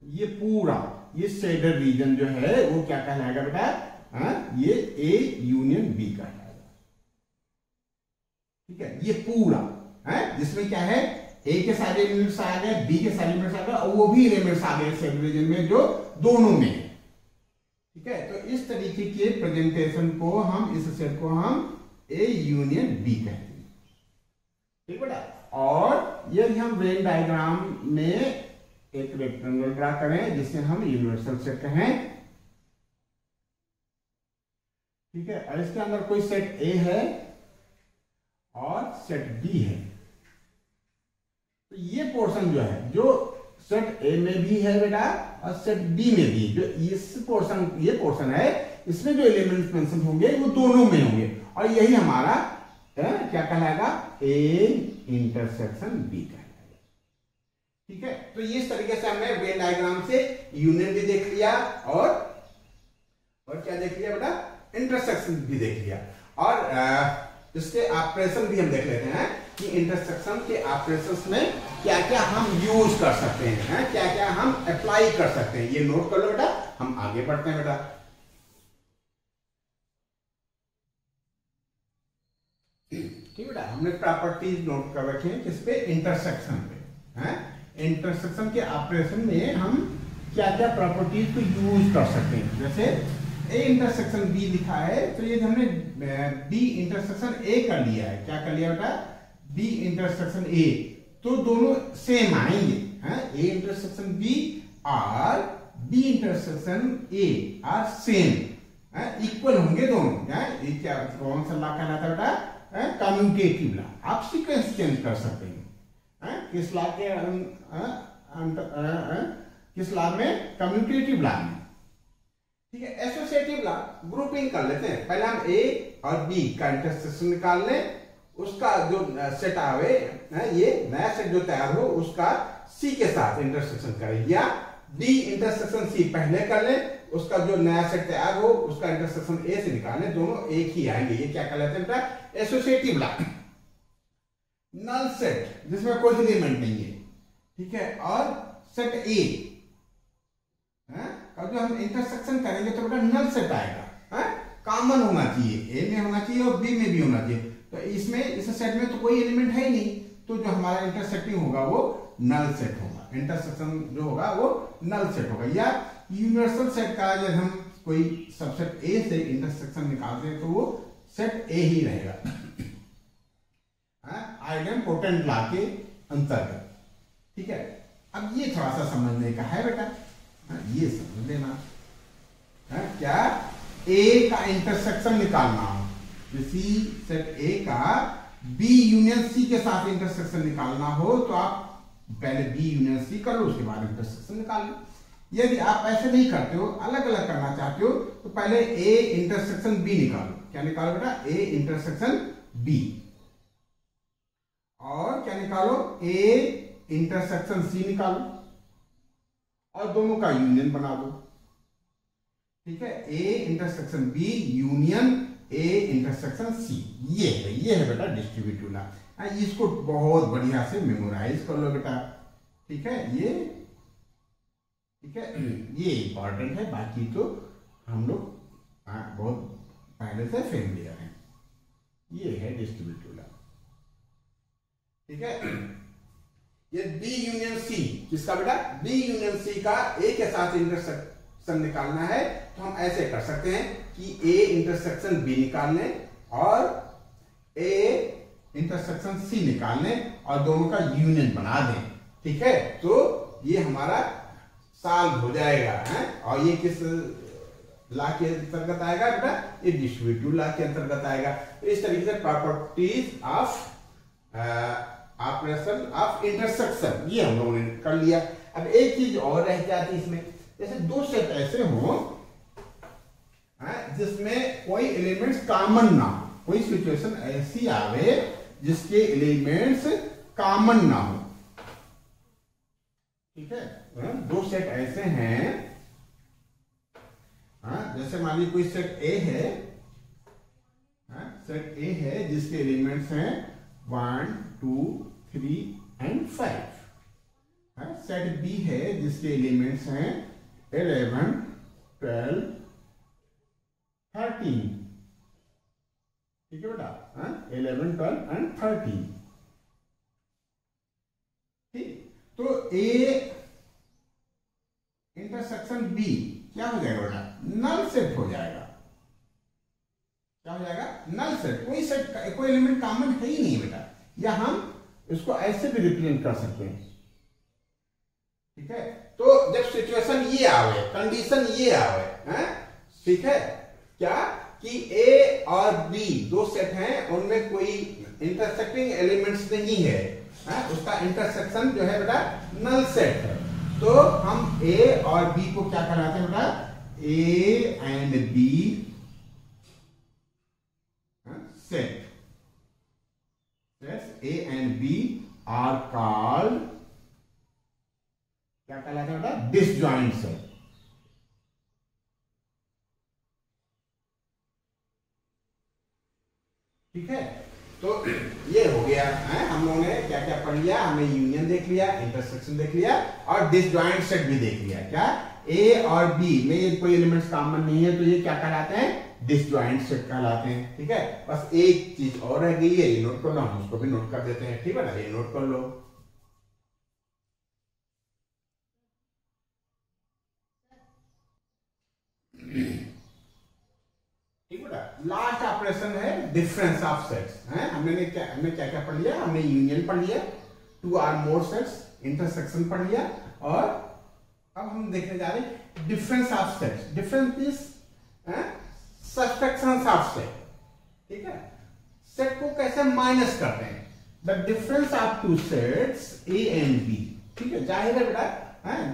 ये पूरा ये शेडेड रीजन जो है वो क्या कहलाएगा बेटा, ये ए यूनियन बी कहलाएगा, ठीक है। ये पूरा जिसमें क्या है, ए के सारे एलिमेंट्स आ गए, बी के सारे एलिमेंट्स आ गए, और वो भी एलिमेंट्स आ गए शेडेड रीजन में जो दोनों में है, ठीक है। तो इस तरीके के प्रेजेंटेशन को हम, इस सेट को हम ए यूनियन बी कहते हैं, ठीक बेटा। और यदि हम वेन डायग्राम में एक रेक्टेंगल ड्रा करें जिसे हम यूनिवर्सल सेट कहें, ठीक है, और इसके अंदर कोई सेट ए है और सेट बी है, तो ये पोर्शन जो है, जो सेट ए में भी है बेटा और सेट बी में भी, जो इस पोर्शन, ये पोर्शन है, इसमें जो एलिमेंट्स मेंशन होंगे वो दोनों में होंगे, और यही हमारा क्या कहलाएगा, ए इंटरसेक्शन बी कहलाएगा, ठीक है। तो इस तरीके से हमने वेन डायग्राम से यूनियन भी देख लिया और क्या देख लिया बेटा, इंटरसेक्शन भी देख लिया, और इसके ऑपरेशन भी हम देख लेते हैं कि इंटरसेक्शन के ऑपरेशंस में क्या क्या हम यूज कर सकते हैं, क्या क्या हम अप्लाई कर सकते हैं, ये नोट कर लो बेटा। हम आगे बढ़ते हैं बेटा। ठीक बेटा, हमने प्रॉपर्टीज नोट कर रखे हैं किस पे, इंटरसेक्शन पे। इंटरसेक्शन के ऑपरेशन में हम क्या क्या प्रॉपर्टीज को यूज कर सकते हैं, जैसे ए इंटरसेक्शन बी लिखा है, तो ये हमने बी इंटरसेक्शन ए कर लिया है, क्या कर लिया बेटा, बी इंटरसेक्शन ए, तो दोनों सेम आएंगे, ए इंटरसेक्शन बी और B intersection A are same, equal होंगे दोनों। ये क्या कौन सा लॉ कहलाता है बेटा, कम्यूटेटिव लॉ। आप सीक्वेंस चेंज कर सकते हैं, किस लॉ के किस लॉ में, कम्यूटेटिव लॉ में, ठीक है। एसोसिएटिव लॉ, ग्रुपिंग कर लेते हैं, पहले हम ए और बी का इंटरसेक्शन निकाल लें, उसका जो सेट आवे, ये नया सेट जो तैयार हो उसका सी के साथ इंटरसेक्शन करें, या डी इंटरसेक्शन सी पहले कर ले, उसका जो नया सेट तैयार हो उसका इंटरसेक्शन ए से निकाल ले, दोनों एक ही आएंगे, ये क्या कहलाते हैं बेटा, एसोसिएटिव लॉ। नल सेट जिसमें कोई एलिमेंट नहीं है, ठीक है, और सेट ए, अब जो हम इंटरसेक्शन करेंगे तो बेटा नल सेट आएगा, कॉमन होना चाहिए, ए में होना चाहिए और बी में भी होना चाहिए, तो इसमें इस सेट में तो कोई एलिमेंट है ही नहीं, तो जो हमारा इंटरसेक्टिंग होगा वो नल सेट होगा, इंटरसेक्शन जो होगा वो नल सेट होगा। या यूनिवर्सल सेट का जब हम कोई सबसेट ए से इंटरसेक्शन निकालते हैं तो वो सेट ए ही रहेगा, आइडेंपोटेंट लॉ के अंतर्गत, ठीक है। अब ये थोड़ा सा समझने का है बेटा, ये समझ लेना, क्या ए का इंटरसेक्शन निकालना हो, सी सेट ए का बी यूनियन सी के साथ इंटरसेक्शन निकालना हो तो आप पहले बी यूनियन सी कर लो, उसके बाद इंटरसेक्शन निकाल लो। यदि आप ऐसे नहीं करते हो, अलग अलग करना चाहते हो, तो पहले ए इंटरसेक्शन बी निकालो। क्या निकालो बेटा, ए इंटरसेक्शन बी, और क्या निकालो, ए इंटरसेक्शन सी निकालो, और दोनों का यूनियन बना दो, ठीक है। A intersection B union A intersection C, ये है बेटा डिस्ट्रीब्यूटिव लॉ। इसको बहुत बढ़िया से मेमोराइज कर लो बेटा, ठीक है, ये ठीक है, ये इंपॉर्टेंट है, बाकी तो हम लोग बहुत पहले से फेमिलियर हैं। ये है डिस्ट्रीब्यूटिव लॉ, ठीक है। ये बी यूनियन सी, किसका बेटा, बी यूनियन सी का ए के साथ इंटरसेक्शन निकालना है, तो हम ऐसे कर सकते हैं कि ए इंटरसेक्शन बी निकाल लें और ए इंटरसेक्शन सी निकाल लें और दोनों का यूनियन बना दें, ठीक है। तो ये हमारा सॉल्व हो जाएगा है। और ये किस लॉ के अंतर्गत आएगा बेटा, ये डिस्ट्रीब्यूटिव लॉ के अंतर्गत आएगा। तो इस तरीके से properties of operation of intersection ये हम लोगों ने कर लिया। अब एक चीज और रह जाती है इसमें, जैसे दो सेट ऐसे हो जिसमें कोई एलिमेंट्स कॉमन ना हो, कोई सिचुएशन ऐसी आवे जिसके एलिमेंट्स कॉमन ना हो, ठीक है। दो सेट ऐसे हैं, जैसे मान लीजिए कोई सेट ए है, सेट ए है जिसके एलिमेंट्स हैं 1 2 3 एंड 5। सेट बी है जिसके एलिमेंट्स हैं 11 12 13, ठीक है बेटा, 11 12 एंड 13। ठीक, तो ए इंटरसेक्शन बी क्या हो जाएगा बेटा, नल सेट हो जाएगा। क्या हो जाएगा, नल सेट। कोई सेट कोई एलिमेंट कॉमन है ही नहीं बेटा, या हम इसको ऐसे भी रिप्रेजेंट कर सकते हैं, ठीक है। तो जब सिचुएशन ये आवे, कंडीशन ये आवे, ठीक है, क्या कि ए और बी दो सेट हैं, उनमें कोई इंटरसेक्टिंग एलिमेंट्स नहीं है, उसका इंटरसेक्शन जो है बेटा नल सेट है। तो हम ए और बी को क्या कहलाते हैं बेटा, A and B set, A and B are called क्या कहलाते हैं बेटा, डिसजॉइंट सेट। ठीक है, तो ये हो गया है, हम लोगों ने क्या क्या पढ़ लिया, हमने यूनियन देख लिया, इंटरसेक्शन देख लिया और डिसजॉइंट सेट भी देख लिया। क्या ए और बी में कोई एलिमेंट्स कॉमन नहीं है, तो ये क्या कहलाते हैं, डिसजॉइंट सेट कहलाते हैं। ठीक है, बस एक चीज और रह गई है, ये नोट कर लो, हम उसको भी नोट कर देते हैं, ठीक है ना, ये नोट कर लो। लास्ट ऑपरेशन है डिफरेंस ऑफ सेट्स, हमने क्या क्या पढ़ लिया, हमने यूनियन पढ़ लिया, two or more sets, intersection पढ़ लिया, और अब हम देखने जा रहे हैं difference of sets. Difference is subtractions of set, ठीक है, सेट को कैसे माइनस करते हैं, the difference of two sets A and B. ठीक है, जाहिर है बेटा,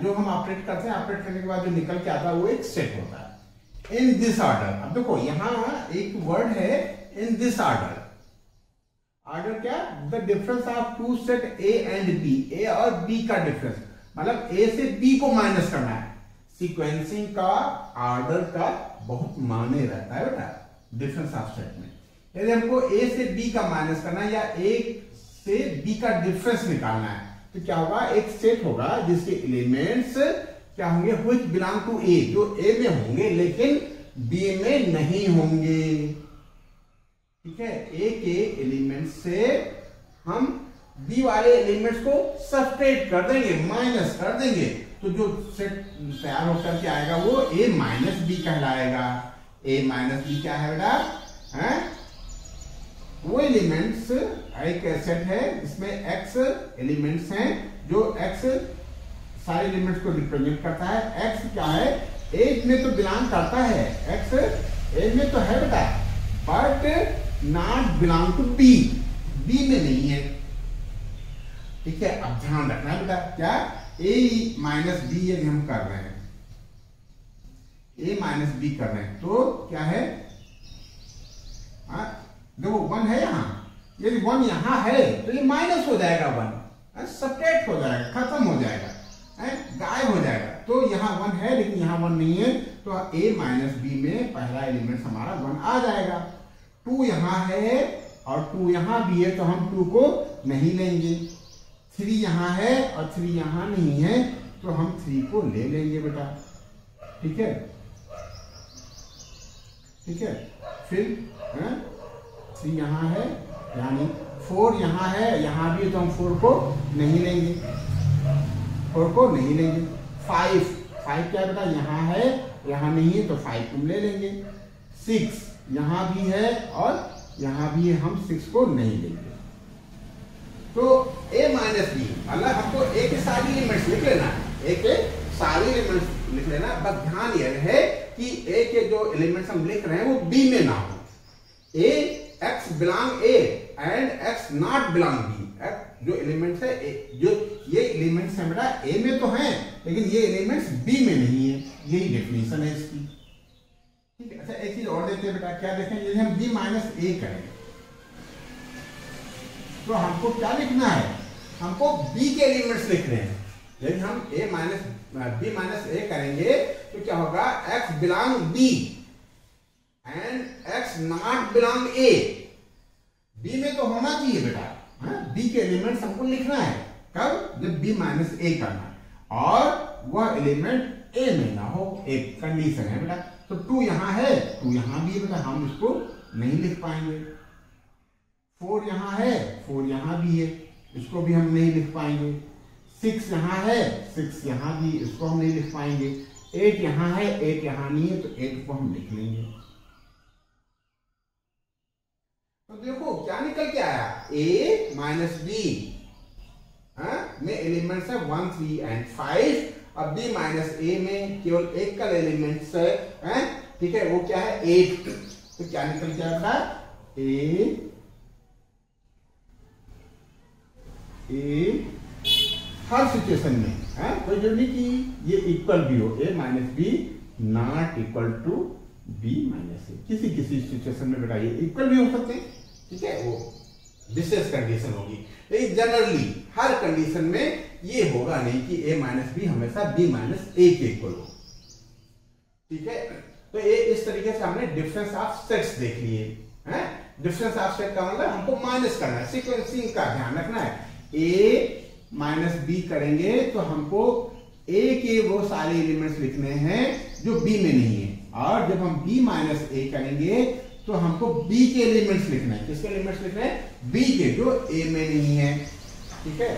जो हम ऑपरेट करते हैं, ऑपरेट करने के बाद जो निकल के आता है वो एक सेट होता है इन दिस ऑर्डर। अब देखो यहां एक वर्ड है इन दिस ऑर्डर। ऑर्डर क्या, the difference of two set A and B, A और बी का डिफरेंस, मतलब ए से बी को माइनस करना है। सीक्वेंसिंग का, ऑर्डर का बहुत मायने रहता है बेटा डिफरेंस ऑफ सेट में। यदि हमको ए से बी का माइनस करना है या ए से बी का डिफरेंस निकालना है, तो क्या होगा, एक सेट होगा जिसके एलिमेंट्स क्या होंगे, व्हिच बिलोंग टू ए, जो ए में होंगे लेकिन बी में नहीं होंगे। ठीक है, ए के एलिमेंट से हम बी वाले एलिमेंट्स को सब्ट्रैक्ट कर देंगे, माइनस कर देंगे, तो जो सेट तैयार होकर के आएगा वो ए माइनस बी कहलाएगा। ए माइनस बी क्या है बेटा, वो एलिमेंट्स, एक सेट है इसमें एक्स एलिमेंट्स हैं, जो एक्स सारे एलिमेंट्स को रिप्रेजेंट करता है। एक्स क्या है, ए में तो बिलोंग करता है, एक्स ए में तो है बेटा, but not belong to B, B में नहीं है। ठीक है, अब ध्यान रखना है बेटा, क्या ए माइनस बी यदि हम कर रहे हैं, ए माइनस बी कर रहे हैं, तो क्या है, देखो 1 है यहां, यदि 1 यहां है तो ये माइनस हो जाएगा, 1 सब्ट्रैक्ट हो जाएगा, खत्म हो जाएगा, गायब हो जाएगा। तो यहाँ 1 है लेकिन यहाँ 1 नहीं है, तो a माइनस बी में पहला एलिमेंट हमारा 1 आ जाएगा। 2 यहाँ है और 2 यहाँ भी है, तो हम 2 को नहीं लेंगे। 3 यहाँ है और 3 यहाँ नहीं है, तो हम 3 को ले लेंगे बेटा। ठीक है, ठीक है, फिर 3 यहाँ है, यानी 4 यहाँ है, यहाँ भी, तो हम 4 को नहीं लेंगे, 4 को नहीं लेंगे। 5 क्या बेटा, यहाँ है, यहाँ नहीं है, तो 5 तुम ले लेंगे। 6 यहाँ भी है और यहाँ भी है, हम 6 को नहीं लेंगे। तो a माइनस बी, मतलब हमको a के सारे एलिमेंट्स लिख लेना है, a के सारे एलिमेंट्स लिख लेना, बस ध्यान यह रहे कि ए के जो एलिमेंट्स हम लिख रहे हैं वो बी में ना हो। A x belong A and x not belong B. जो एलिमेंट्स है जो ये एलिमेंट्स हैं बेटा ए में तो हैं, लेकिन ये एलिमेंट्स बी में नहीं है, यही डेफिनेशन है इसकी। ठीक है, अच्छा एक चीज और देखते हैं बेटा, क्या देखें, यदि हम बी माइनस ए करें तो हमको क्या लिखना है, हमको बी के एलिमेंट्स लिख रहे हैं। यदि हम बी माइनस ए करेंगे तो क्या होगा, x belong B and x not belong A. B में तो होना चाहिए बेटा, बी के एलिमेंट्स हमको लिखना है कब, जब बी माइनस ए करना है और वह एलिमेंट ए में ना हो, एक कंडीशन है बेटा। तो 2 यहां है, 2 यहां भी है बेटा, हम इसको नहीं लिख पाएंगे। 4 यहां है, 4 यहां भी है, इसको भी हम नहीं लिख पाएंगे। 6 यहां है, 6 यहां भी, इसको हम नहीं लिख पाएंगे। 8 यहां है, 8 यहां नहीं है, तो 8 को हम लिख लेंगे। तो देखो क्या निकल के आया, a माइनस बी में एलिमेंट्स है 1, 3 एंड 5। अब b माइनस a में केवल एक का एलिमेंट्स है, ठीक है, वो क्या है 8। तो क्या निकल के आता है, a हर सिचुएशन में कोई जरूरी नहीं कि ये इक्वल भी हो, a minus B not equal to b minus A. किसी किसी सिचुएशन में बेटा ये इक्वल भी हो सकते हैं, ठीक है, वो विशेष कंडीशन होगी, लेकिन जनरली हर कंडीशन में ये होगा नहीं कि a माइनस बी हमेशा b माइनस ए के इक्वल हो। ठीक है, तो ये इस तरीके से हमने डिफरेंस ऑफ सेट्स देख लिए हैं। डिफरेंस ऑफ सेट का मतलब हमको माइनस करना है, सीक्वेंसिंग का ध्यान रखना है। a माइनस बी करेंगे तो हमको a के वो सारे एलिमेंट्स लिखने हैं जो b में नहीं है, और जब हम b माइनस ए करेंगे तो हमको b के एलिमेंट्स लिखना है। किसके एलिमेंट्स लिखने हैं, b के, जो a में नहीं है। ठीक है,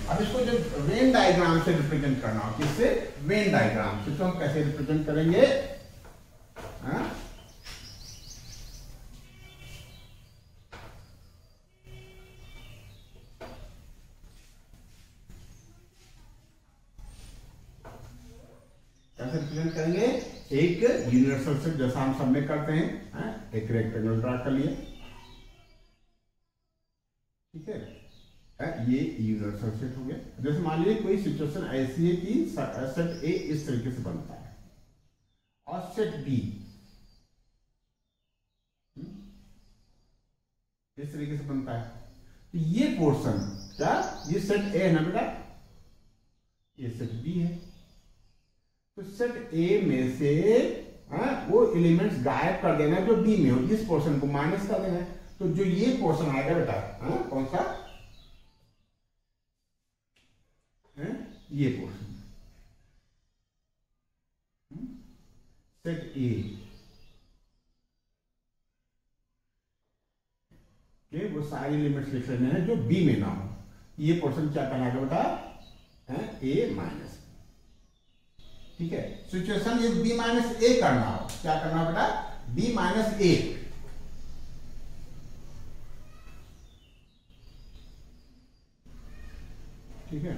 अब इसको जब वेन डायग्राम से रिप्रेजेंट करना हो, किससे, वेन डायग्राम से, तो हम कैसे रिप्रेजेंट करेंगे, कैसे रिप्रेजेंट करेंगे, एक यूनिवर्सल सेट जैसा हम सब में करते हैं, एक रेक्टेंगल ड्रा कर लिया, ठीक है, ये यूनिवर्सल सेट हो गया। जैसे मान लीजिए कोई सिचुएशन ऐसी है कि सेट ए इस तरीके से बनता है और सेट बी इस तरीके से बनता है, तो ये पोर्शन क्या, ये सेट ए है ना बेटा, ये सेट बी है। तो सेट ए में से वो एलिमेंट्स गायब कर देना जो बी में हो, इस पोर्शन को माइनस कर देना। तो जो ये पोर्शन आएगा बेटा, कौन सा, ये पोर्शन सेट ए के वो सारे एलिमेंट्स लिख लेने हैं जो बी में ना हो। ये पोर्शन क्या कहलाएगा बेटा, ए माइनस। ठीक है, सिचुएशन ये बी माइनस ए करना हो, क्या करना बेटा, बी माइनस ए। ठीक है,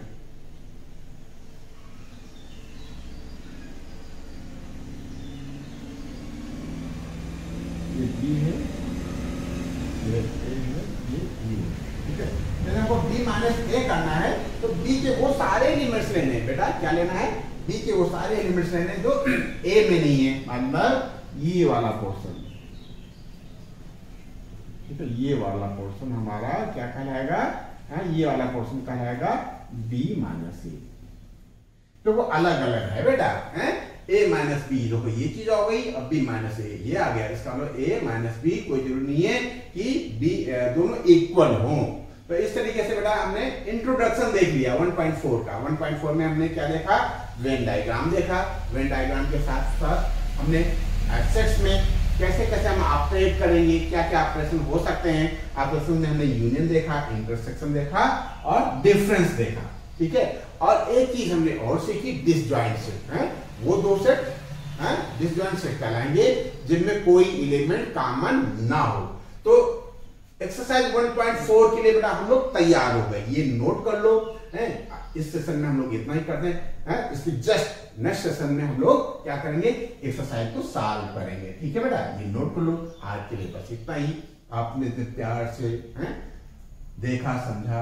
ये बी है, ये ए है, ये बी है। ठीक है, जैसे हमको बी माइनस ए करना है तो बी के वो सारे एलिमेंट्स लेने हैं बेटा, क्या लेना है, बी के वो सारे एलिमेंट्स लेने हैं जो ए में नहीं है, मतलब ये वाला पोर्शन। ठीक है, ये वाला पोर्शन हमारा क्या कहलाएगा, ये वाला पोर्शन कहलाएगा बी माइनस ए। तो वो अलग अलग है बेटा, ए माइनस बी, देखो ये चीज हो गई, अब बी माइनस ए ये आ गया। इसका मतलब ए माइनस बी कोई जरूरी नहीं है कि बी दोनों इक्वल हो। तो इस तरीके से बेटा हमने इंट्रोडक्शन देख लिया 1.4 का। 1.4 में हमने क्या देखा, वेन डायग्राम देखा। वेन डायग्राम के साथ साथ हमने सेट्स में कैसे कैसे हम ऑपरेट करेंगे, क्या क्या ऑपरेशन हो सकते हैं। ऑपरेशन में हमने यूनियन देखा, इंटरसेक्शन देखा और डिफरेंस देखा। ठीक है, और एक चीज हमने और सीखी, डिसजॉइंट सेट। वो दो सेट डिसजॉइंट सेट कहलाएंगे जिनमें कोई एलिमेंट कॉमन ना हो। तो एक्सरसाइज 1.4 के लिए बेटा हम लोग तैयार हो गए, ये नोट कर लो। इस सेशन में हम लोग इतना ही करते हैं। इसके जस्ट नेक्स्ट सेशन में हम लोग क्या करेंगे, एक्सरसाइज को सॉल्व करेंगे। ठीक है बेटा, ये नोट कर लो। आज के लिए बस इतना ही। आपने इतने प्यार से देखा, समझा,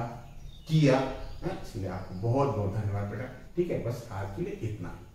किया, इसलिए आपको बहुत बहुत धन्यवाद बेटा। ठीक है, बस आज के लिए इतना ही।